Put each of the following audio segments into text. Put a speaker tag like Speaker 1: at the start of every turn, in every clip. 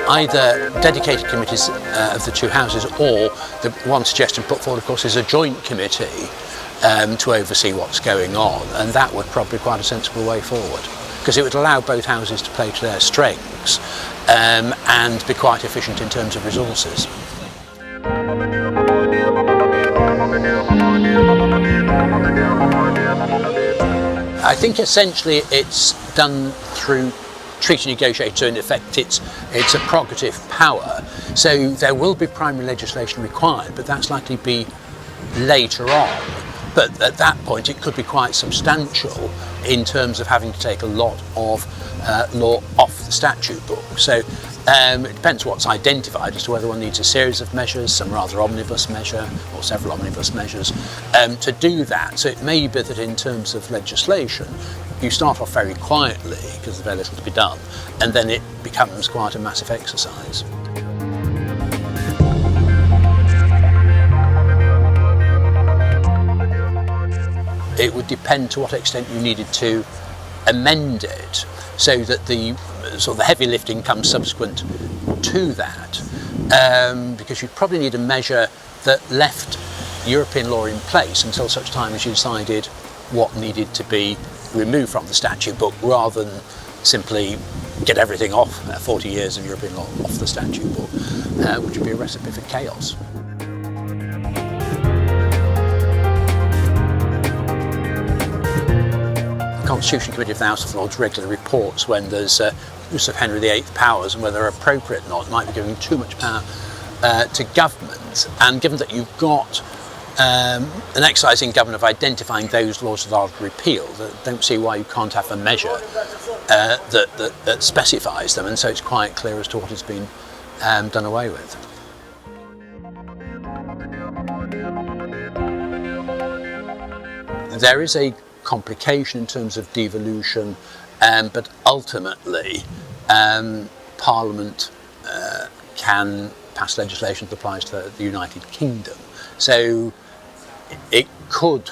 Speaker 1: Either dedicated committees of the two houses, or the one suggestion put forward, of course, is a joint committee to oversee what's going on, and that would probably be quite a sensible way forward, because it would allow both houses to play to their strengths and be quite efficient in terms of resources. I think essentially it's done through treaty negotiation, so in effect it's a prerogative power. So there will be primary legislation required, but that's likely to be later on. But at that point it could be quite substantial in terms of having to take a lot of law off the statute book. So it depends what's identified as to whether one needs a series of measures, some rather omnibus measure, or several omnibus measures, to do that. So it may be that in terms of legislation, you start off very quietly, because there's very little to be done, and then it becomes quite a massive exercise. It would depend to what extent you needed to amend it, so that the sort of the heavy lifting comes subsequent to that, because you'd probably need a measure that left European law in place until such time as you decided what needed to be removed from the statute book, rather than simply get everything off, 40 years of European law off the statute book, which would be a recipe for chaos. The Constitution Committee of the House of Lords regularly reports when there's use of Henry VIII powers and whether they're appropriate or not. It might be giving too much power to government, and given that you've got an exercise in government of identifying those laws that are repealed, I don't see why you can't have a measure that specifies them, and so it's quite clear as to what has been done away with. There is a complication in terms of devolution, but ultimately Parliament can pass legislation that applies to the United Kingdom. So it could,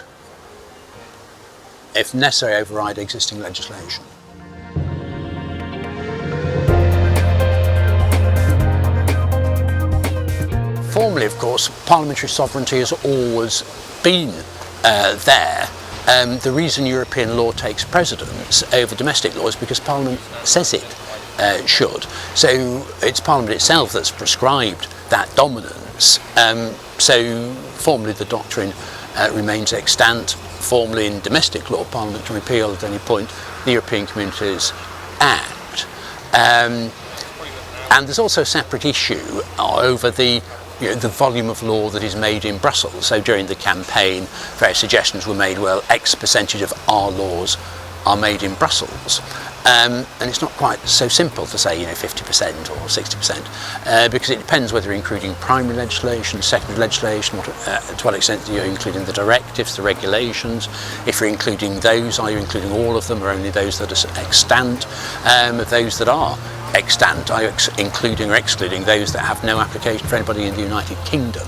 Speaker 1: if necessary, override existing legislation. Formally, of course, parliamentary sovereignty has always been there. The reason European law takes precedence over domestic law is because Parliament says it should. So it's Parliament itself that's prescribed that dominance. So formally the doctrine remains extant. Formally in domestic law, Parliament can repeal at any point the European Communities Act. And there's also a separate issue over the volume of law that is made in Brussels. So during the campaign, various suggestions were made, well, X percentage of our laws are made in Brussels. And it's not quite so simple to say, 50% or 60%, because it depends whether you're including primary legislation, secondary legislation, to what extent you're including the directives, the regulations. If you're including those, are you including all of them, or only those that are extant? Those that are extant, are you including or excluding those that have no application for anybody in the United Kingdom?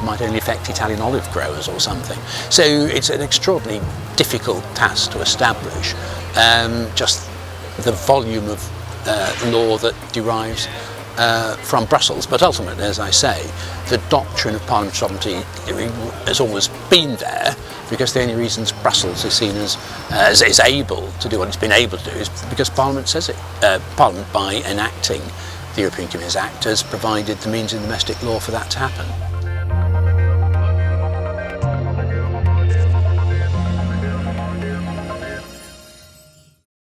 Speaker 1: Might only affect Italian olive growers or something. So it's an extraordinarily difficult task to establish just the volume of law that derives from Brussels. But ultimately, as I say, the doctrine of parliamentary sovereignty has always been there, because the only reasons Brussels is seen as is able to do what it's been able to do is because Parliament says it. Parliament, by enacting the European Communities Act, has provided the means in domestic law for that to happen.